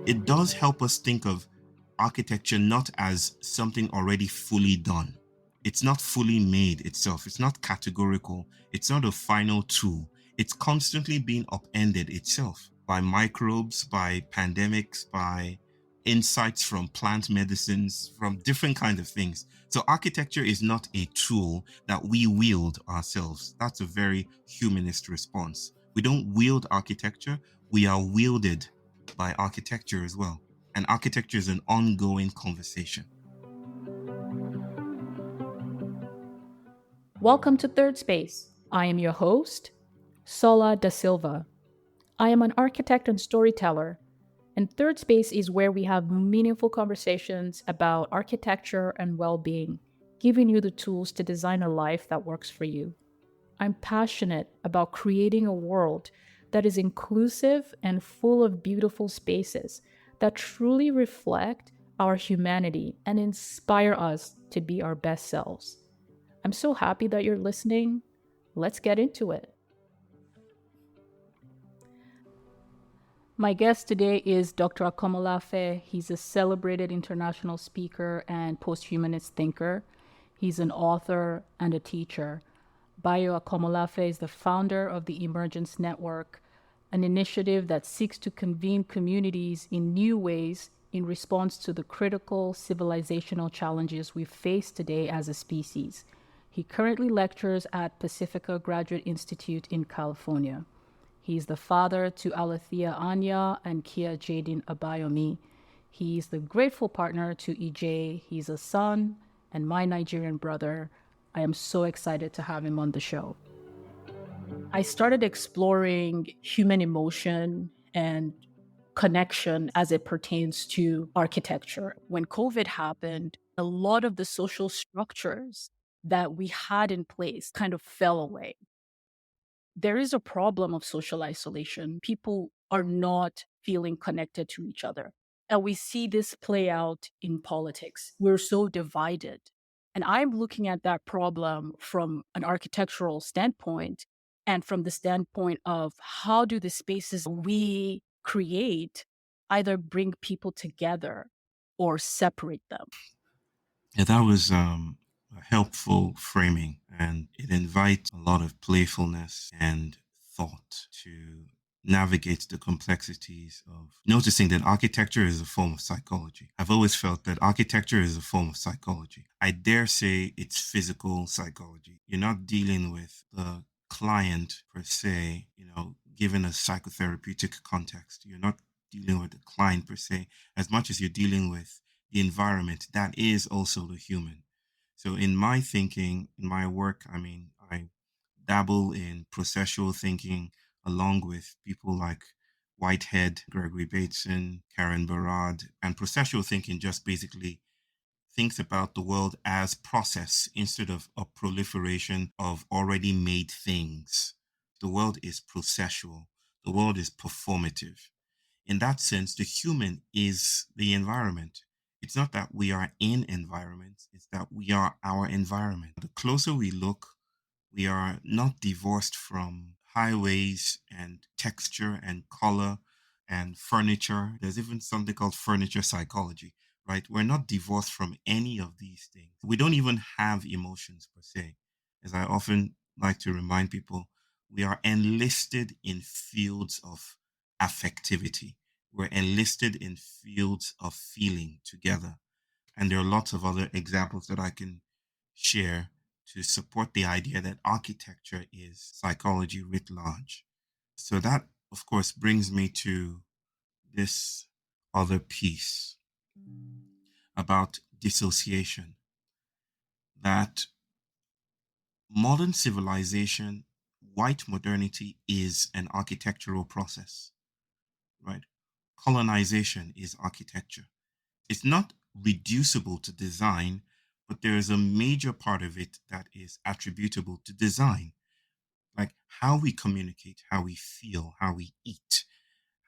It does help us think of architecture not as something already fully done. It's not fully made itself. It's not categorical. It's not a final tool. It's constantly being upended itself by microbes, by pandemics, by insights from plant medicines, from different kinds of things. So architecture is not a tool that we wield ourselves. That's a very humanist response. We don't wield architecture, we are wielded by architecture as well. And architecture is an ongoing conversation. Welcome to Third Space. I am your host, Sola DaSilva. I am an architect and storyteller, and Third Space is where we have meaningful conversations about architecture and well being, giving you the tools to design a life that works for you. I'm passionate about creating a world that is inclusive and full of beautiful spaces that truly reflect our humanity and inspire us to be our best selves. I'm so happy that you're listening. Let's get into it. My guest today is Dr. Akomolafe. He's a celebrated international speaker and post-humanist thinker. He's an author and a teacher. Bayo Akomolafe is the founder of the Emergence Network, an initiative that seeks to convene communities in new ways in response to the critical civilizational challenges we face today as a species. He currently lectures at Pacifica Graduate Institute in California. He's the father to Alethea Anya and Kia Jaden Abayomi. He's the grateful partner to EJ. He's a son and my Nigerian brother. I am so excited to have him on the show. I started exploring human emotion and connection as it pertains to architecture. When COVID happened, a lot of the social structures that we had in place kind of fell away. There is a problem of social isolation. People are not feeling connected to each other. And we see this play out in politics. We're so divided. And I'm looking at that problem from an architectural standpoint and from the standpoint of how do the spaces we create either bring people together or separate them. Yeah, that was a helpful framing, and it invites a lot of playfulness and thought to navigate the complexities of noticing that architecture is a form of psychology. I've always felt that architecture is a form of psychology. I dare say it's physical psychology. You're not dealing with the client per se, given a psychotherapeutic context. You're not dealing with the client per se, as much as you're dealing with the environment that is also the human. So in my thinking, in my work, I dabble in processual thinking along with people like Whitehead, Gregory Bateson, Karen Barad, and processual thinking just basically thinks about the world as process instead of a proliferation of already made things. The world is processual. The world is performative. In that sense, the human is the environment. It's not that we are in environments, it's that we are our environment. The closer we look, we are not divorced from highways and texture and color and furniture. There's even something called furniture psychology, right? We're not divorced from any of these things. We don't even have emotions per se. As I often like to remind people, we are enlisted in fields of affectivity. We're enlisted in fields of feeling together. And there are lots of other examples that I can share to support the idea that architecture is psychology writ large. So that, of course, brings me to this other piece about dissociation, that modern civilization, white modernity is an architectural process, right? Colonization is architecture. It's not reducible to design, but there is a major part of it that is attributable to design, like how we communicate, how we feel, how we eat,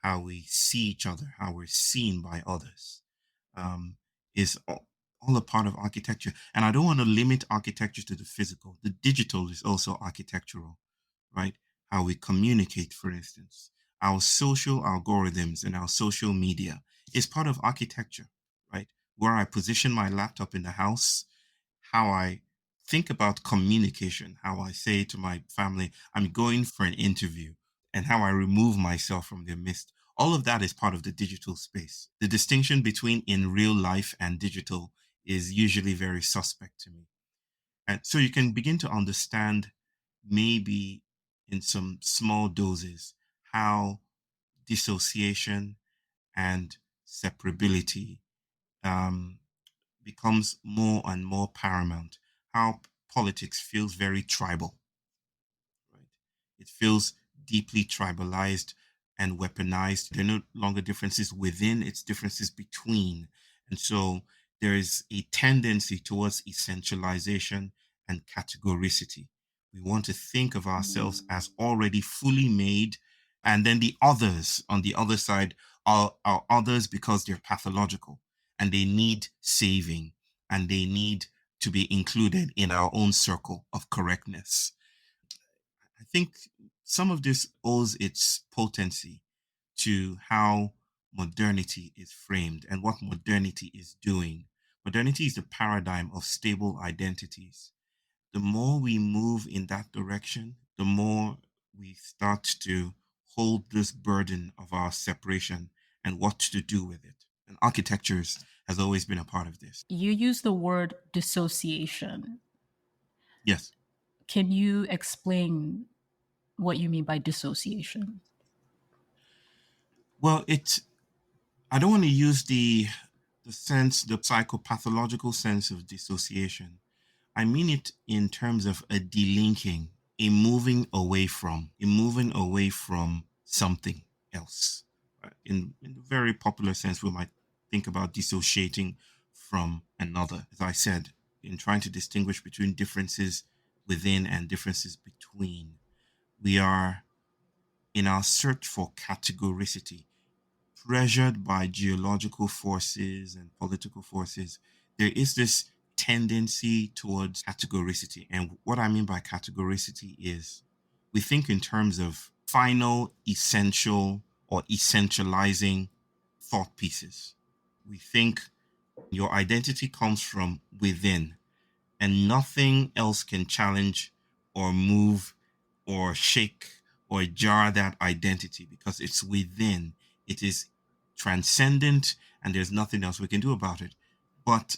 how we see each other, how we're seen by others, is all a part of architecture. And I don't want to limit architecture to the physical. The digital is also architectural, right? How we communicate, for instance. our social algorithms and our social media is part of architecture, right? Where I position my laptop in the house, how I think about communication, how I say to my family, I'm going for an interview, and how I remove myself from their midst. All of that is part of the digital space. The distinction between in real life and digital is usually very suspect to me. And so you can begin to understand, maybe in some small doses, how dissociation and separability um, becomes more and more paramount. How politics feels very tribal, right? It feels deeply tribalized and weaponized. There are no longer differences within, it's differences between. And so there is a tendency towards essentialization and categoricity. We want to think of ourselves as already fully made, and then the others on the other side are others because they're pathological and they need saving and they need to be included in our own circle of correctness. I think some of this owes its potency to how modernity is framed and what modernity is doing. Modernity is the paradigm of stable identities. The more we move in that direction, the more we start to hold this burden of our separation and what to do with it. And architectures has always been a part of this. You use the word dissociation. Yes. Can you explain what you mean by dissociation? Well, I don't want to use the psychopathological sense of dissociation. I mean it in terms of a delinking, a moving away from something else. In a very popular sense, we might think about dissociating from another. As I said, in trying to distinguish between differences within and differences between, we are in our search for categoricity, pressured by geological forces and political forces, there is this tendency towards categoricity. And what I mean by categoricity is we think in terms of final, essential, or essentializing thought pieces. We think your identity comes from within, and nothing else can challenge or move or shake or jar that identity because it's within. It is transcendent and there's nothing else we can do about it. But,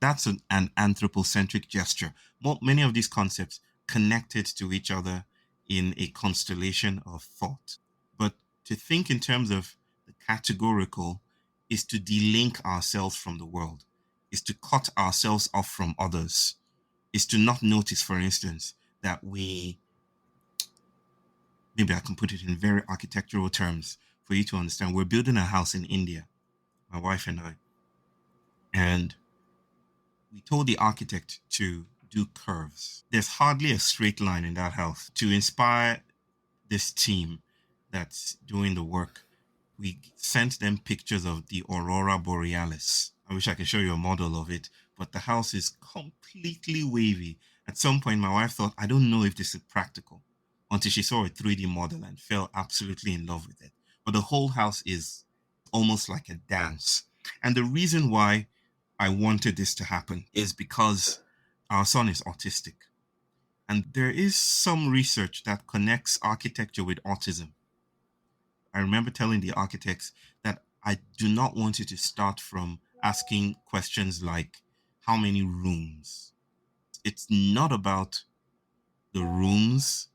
that's an anthropocentric gesture. Many of these concepts connected to each other in a constellation of thought. But to think in terms of the categorical is to delink ourselves from the world, is to cut ourselves off from others, is to not notice, for instance, that maybe I can put it in very architectural terms for you to understand. We're building a house in India, my wife and I, and we told the architect to do curves. There's hardly a straight line in that house. To inspire this team that's doing the work, we sent them pictures of the aurora borealis. I wish I could show you a model of it, but the house is completely wavy. At some point, my wife thought, I don't know if this is practical, until she saw a 3D model and fell absolutely in love with it. But the whole house is almost like a dance. And the reason why I wanted this to happen is because our son is autistic. And there is some research that connects architecture with autism. I remember telling the architects that I do not want you to start from asking questions like, how many rooms? It's not about the rooms,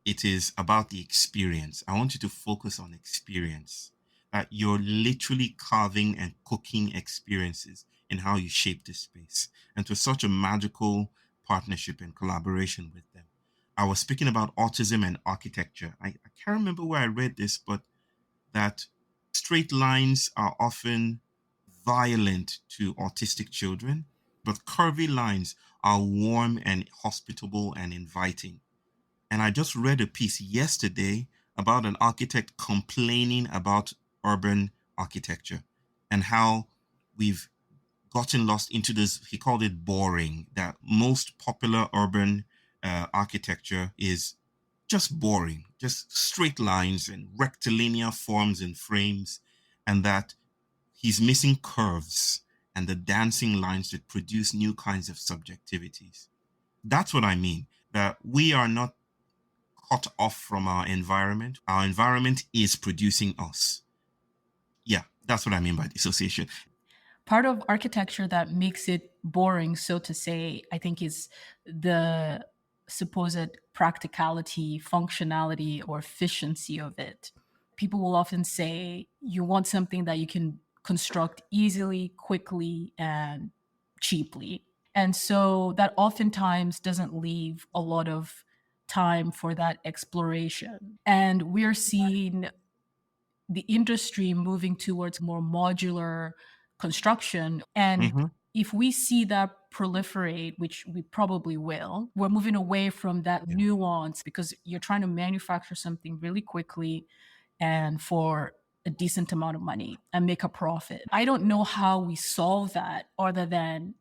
it is about the experience. I want you to focus on experience. That you're literally carving and cooking experiences in how you shape this space. And it was such a magical partnership and collaboration with them. I was speaking about autism and architecture. I can't remember where I read this, but that straight lines are often violent to autistic children, but curvy lines are warm and hospitable and inviting. And I just read a piece yesterday about an architect complaining about urban architecture and how we've gotten lost into this. He called it boring, that most popular urban architecture is just boring, just straight lines and rectilinear forms and frames, and that he's missing curves and the dancing lines that produce new kinds of subjectivities. That's what I mean, that we are not cut off from our environment. Our environment is producing us. Yeah, that's what I mean by dissociation. Part of architecture that makes it boring, so to say, I think is the supposed practicality, functionality, or efficiency of it. People will often say you want something that you can construct easily, quickly, and cheaply. And so that oftentimes doesn't leave a lot of time for that exploration. And we're seeing the industry moving towards more modular construction. And Mm-hmm. if we see that proliferate, which we probably will, we're moving away from that Yeah. nuance because you're trying to manufacture something really quickly and for a decent amount of money and make a profit. I don't know how we solve that other than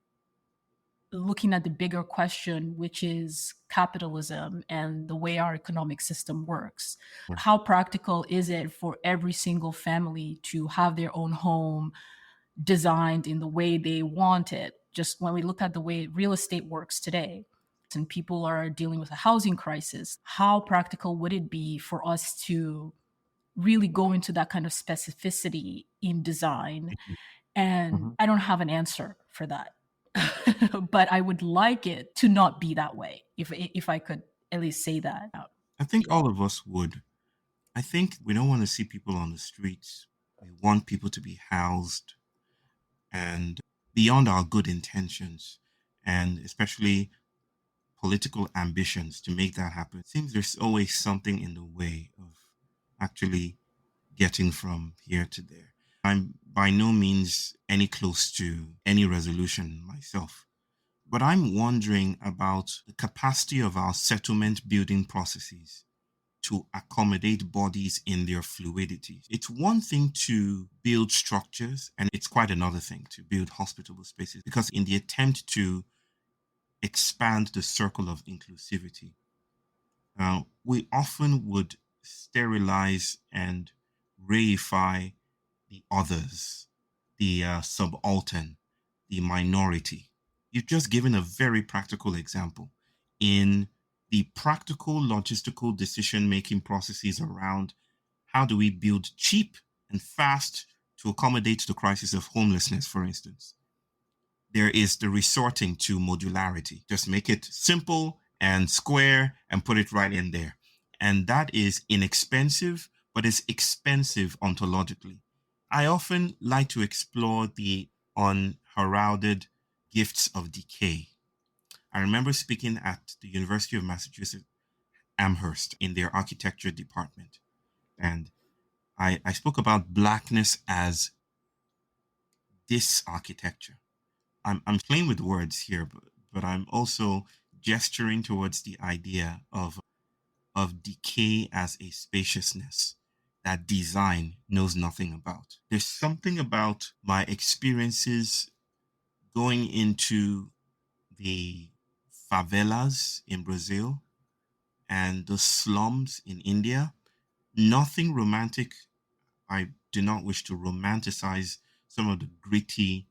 looking at the bigger question, which is capitalism and the way our economic system works. How practical is it for every single family to have their own home designed in the way they want it? Just when we look at the way real estate works today, and people are dealing with a housing crisis, how practical would it be for us to really go into that kind of specificity in design? And Mm-hmm. I don't have an answer for that. But I would like it to not be that way, if I could at least say that. I think all of us would. I think we don't want to see people on the streets. We want people to be housed, and beyond our good intentions, and especially political ambitions to make that happen, it seems there's always something in the way of actually getting from here to there. I'm by no means any close to any resolution myself, but I'm wondering about the capacity of our settlement building processes to accommodate bodies in their fluidity. It's one thing to build structures, and it's quite another thing to build hospitable spaces, because in the attempt to expand the circle of inclusivity, we often would sterilize and reify the others, the subaltern, the minority. You've just given a very practical example in the practical logistical decision making processes around how do we build cheap and fast to accommodate the crisis of homelessness, for instance. There is the resorting to modularity. Just make it simple and square and put it right in there. And that is inexpensive, but it's expensive ontologically. I often like to explore the unheralded gifts of decay. I remember speaking at the University of Massachusetts Amherst in their architecture department. And I spoke about blackness as this architecture. I'm playing with words here, but I'm also gesturing towards the idea of decay as a spaciousness that design knows nothing about. There's something about my experiences going into the favelas in Brazil and the slums in India. Nothing romantic. I do not wish to romanticize some of the gritty,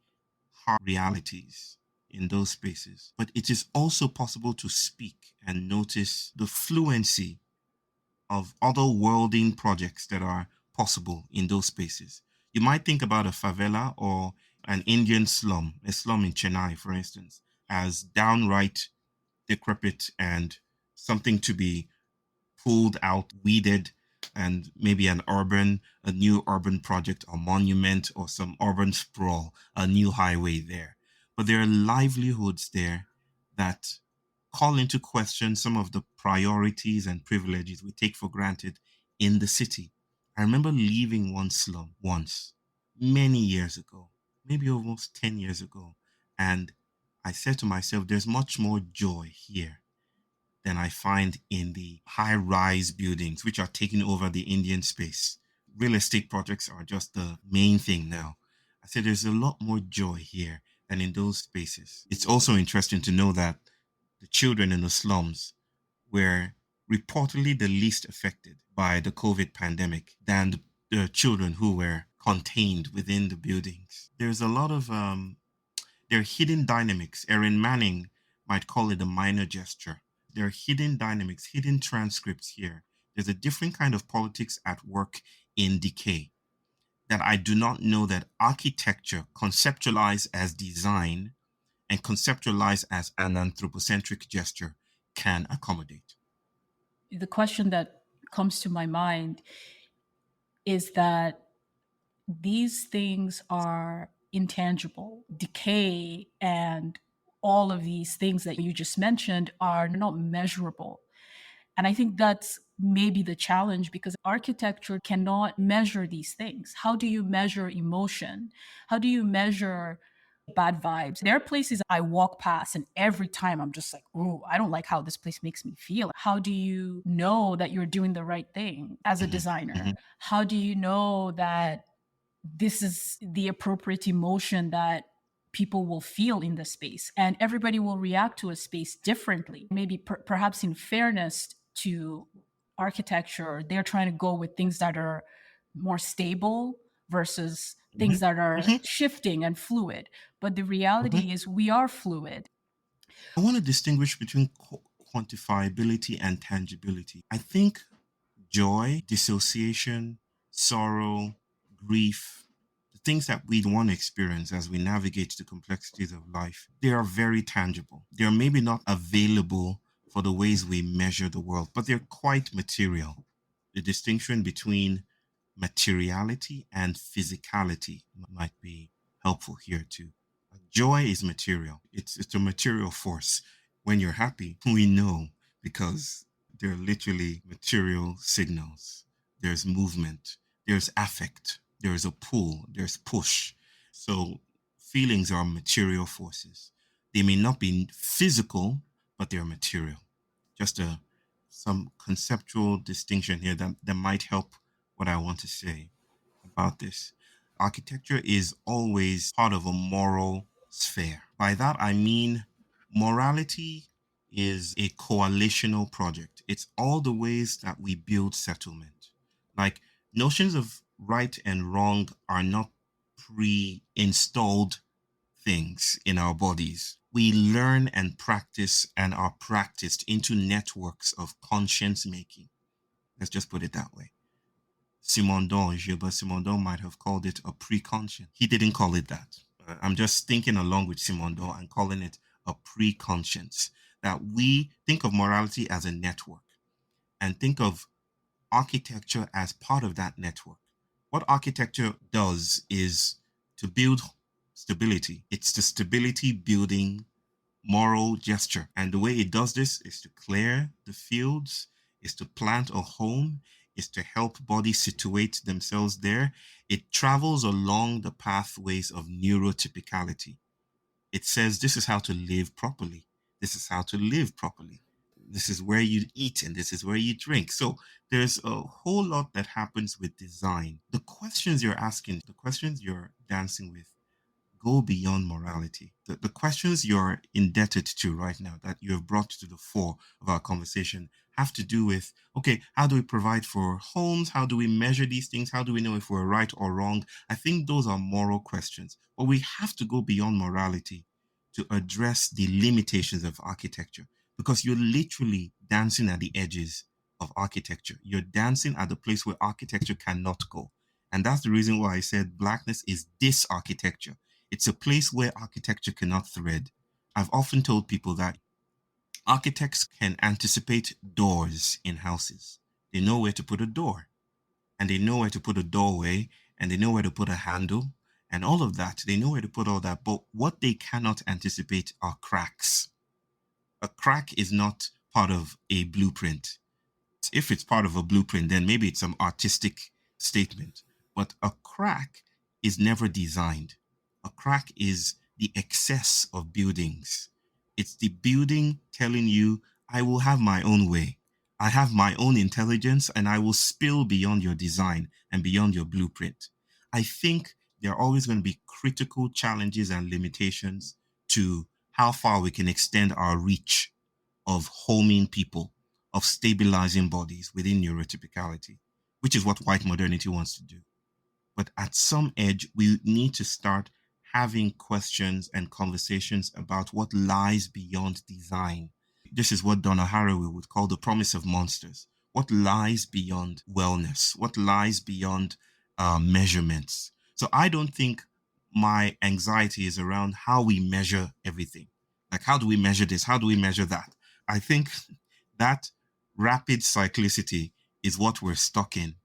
hard realities in those spaces. But it is also possible to speak and notice the fluency of otherworlding projects that are possible in those spaces. You might think about a favela or an Indian slum, a slum in Chennai, for instance, as downright decrepit and something to be pulled out, weeded, and maybe a new urban project or monument or some urban sprawl, a new highway there. But there are livelihoods there that call into question some of the priorities and privileges we take for granted in the city. I remember leaving one slum once, many years ago, maybe almost 10 years ago. And I said to myself, there's much more joy here than I find in the high rise buildings, which are taking over the Indian space. Real estate projects are just the main thing now. I said there's a lot more joy here than in those spaces. It's also interesting to know that the children in the slums were reportedly the least affected by the COVID pandemic than the children who were contained within the buildings. There's a lot of there are hidden dynamics. Erin Manning might call it a minor gesture. There are hidden dynamics, hidden transcripts here. There's a different kind of politics at work in decay that I do not know that architecture, conceptualized as design and conceptualized as an anthropocentric gesture, can accommodate. The question that comes to my mind is that these things are intangible. Decay and all of these things that you just mentioned are not measurable. And I think that's maybe the challenge because architecture cannot measure these things. How do you measure emotion? How do you measure bad vibes? There are places I walk past and every time I'm just like, oh, I don't like how this place makes me feel. How do you know that you're doing the right thing as a Mhm, designer? mhm, How do you know that this is the appropriate emotion that people will feel in the space and everybody will react to a space differently? Maybe perhaps in fairness to architecture, they're trying to go with things that are more stable versus things mhm, that are mhm, shifting and fluid. But the mhm. reality is we are fluid. I want to distinguish between quantifiability and tangibility. I think joy, dissociation, sorrow, grief, the things that we want to experience as we navigate the complexities of life, they are very tangible. They're maybe not available for the ways we measure the world, but they're quite material. The distinction between materiality and physicality might be helpful here too. Joy is material. It's a material force. When you're happy, we know because they're literally material signals. There's movement, there's affect, there's a pull, there's push. So feelings are material forces. They may not be physical, but they're material. Just a some conceptual distinction here that might help what I want to say about this. Architecture is always part of a moral sphere. By that, I mean morality is a coalitional project. It's all the ways that we build settlement. Like notions of right and wrong are not pre installed things in our bodies. We learn and practice and are practiced into networks of conscience making. Let's just put it that way. Simondon, Gilbert Simondon might have called it a pre-conscience. He didn't call it that. I'm just thinking along with Simondon and calling it a pre-conscience. That we think of morality as a network and think of architecture as part of that network. What architecture does is to build stability. It's the stability building moral gesture. And the way it does this is to clear the fields, is to plant a home, is to help bodies situate themselves there. It travels along the pathways of neurotypicality. It says this is how to live properly. This is how to live properly. This is where you eat and this is where you drink. So there's a whole lot that happens with design. The questions you're asking, the questions you're dancing with go beyond morality. The questions you're indebted to right now that you have brought to the fore of our conversation have to do with okay, how do we provide for homes? How do we measure these things? How do we know if we're right or wrong? I think those are moral questions, but we have to go beyond morality to address the limitations of architecture because you're literally dancing at the edges of architecture. You're dancing at the place where architecture cannot go. And that's the reason why I said blackness is this architecture. It's a place where architecture cannot thread. I've often told people that architects can anticipate doors in houses. They know where to put a door, and they know where to put a doorway, and they know where to put a handle, and all of that. They know where to put all that. But what they cannot anticipate are cracks. A crack is not part of a blueprint. If it's part of a blueprint, then maybe it's some artistic statement. But a crack is never designed. A crack is the excess of buildings. It's the building telling you, I will have my own way. I have my own intelligence and I will spill beyond your design and beyond your blueprint. I think there are always going to be critical challenges and limitations to how far we can extend our reach of homing people, of stabilizing bodies within neurotypicality, which is what white modernity wants to do. But at some edge, we need to start having questions and conversations about what lies beyond design. This is what Donna Haraway would call the promise of monsters. What lies beyond wellness? What lies beyond measurements? So I don't think my anxiety is around how we measure everything. Like, how do we measure this? How do we measure that? I think that rapid cyclicity is what we're stuck in.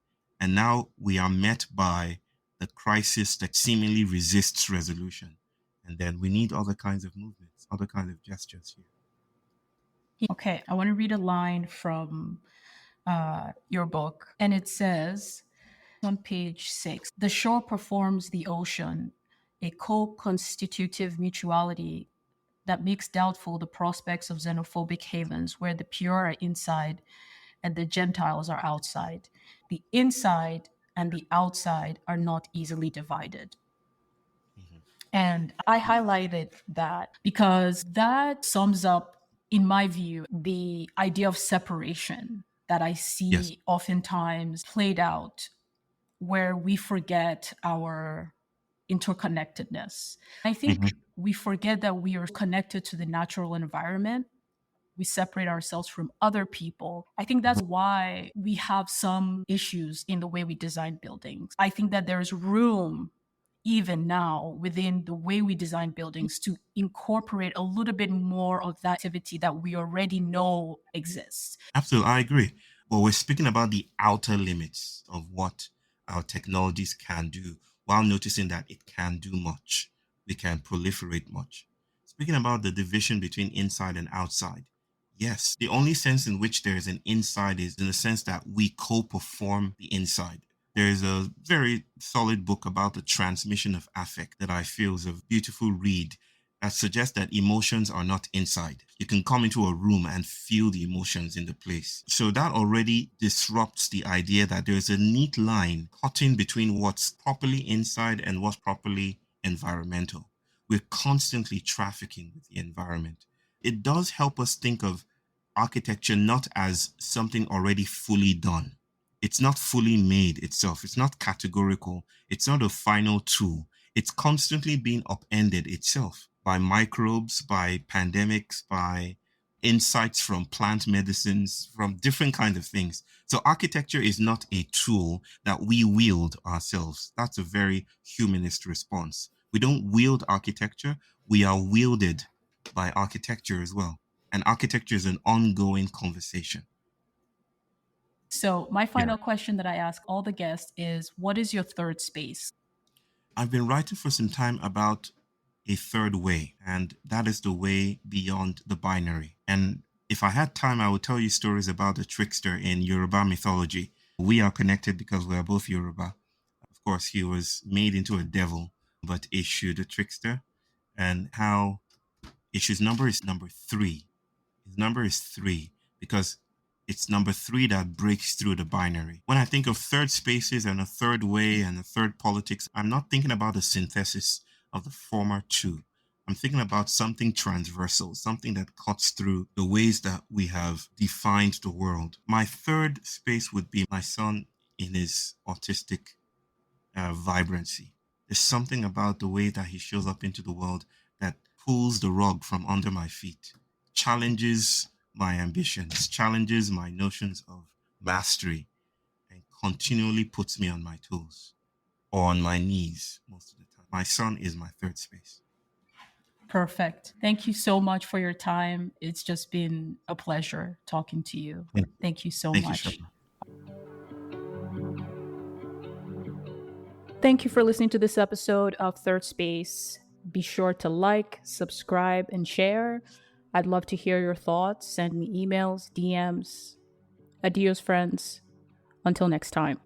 And now we are met by the crisis that seemingly resists resolution. And then we need other kinds of movements, other kinds of gestures here. Okay, I want to read a line from your book, and it says on page 6, the shore performs the ocean, a co-constitutive mutuality that makes doubtful the prospects of xenophobic havens where the pure are inside and the Gentiles are outside. The inside and the outside are not easily divided. And I highlighted that because that sums up, in my view, the idea of separation that I see oftentimes played out where we forget our interconnectedness. I think we forget that we are connected to the natural environment. We separate ourselves from other people. I think that's why we have some issues in the way we design buildings. I think that there's room even now within the way we design buildings to incorporate a little bit more of that activity that we already know exists. Absolutely, I agree. But we're speaking about the outer limits of what our technologies can do, while noticing that it can do much. We can proliferate much. Speaking about the division between inside and outside, yes, the only sense in which there is an inside is in the sense that we co-perform the inside. There is a very solid book about the transmission of affect that I feel is a beautiful read that suggests that emotions are not inside. You can come into a room and feel the emotions in the place. So that already disrupts the idea that there's a neat line cutting between what's properly inside and what's properly environmental. We're constantly trafficking with the environment. It does help us think of architecture not as something already fully done. It's not fully made itself. It's not categorical. It's not a final tool. It's constantly being upended itself by microbes, by pandemics, by insights from plant medicines, from different kinds of things. So architecture is not a tool that we wield ourselves. That's a very humanist response. We don't wield architecture. We are wielded by architecture as well. And architecture is an ongoing conversation. So my final question that I ask all the guests is, what is your third space? I've been writing for some time about a third way, and that is the way beyond the binary. And if I had time, I would tell you stories about the trickster in Yoruba mythology. We are connected because we are both Yoruba. Of course, he was made into a devil, but Eshu, the trickster, and how Eshu's number is number 3. His number is 3 because it's number 3 that breaks through the binary. When I think of third spaces and a third way and a third politics, I'm not thinking about the synthesis of the former two. I'm thinking about something transversal, something that cuts through the ways that we have defined the world. My third space would be my son in his autistic vibrancy. There's something about the way that he shows up into the world that pulls the rug from under my feet, challenges my ambitions, challenges my notions of mastery, and continually puts me on my toes or on my knees most of the time. My son is my third space. Perfect. Thank you so much for your time. It's just been a pleasure talking to you. Thank you so much. Thank you for listening to this episode of Third Space. Be sure to like, subscribe, and share. I'd love to hear your thoughts. Send me emails, DMs. Adios, friends. Until next time.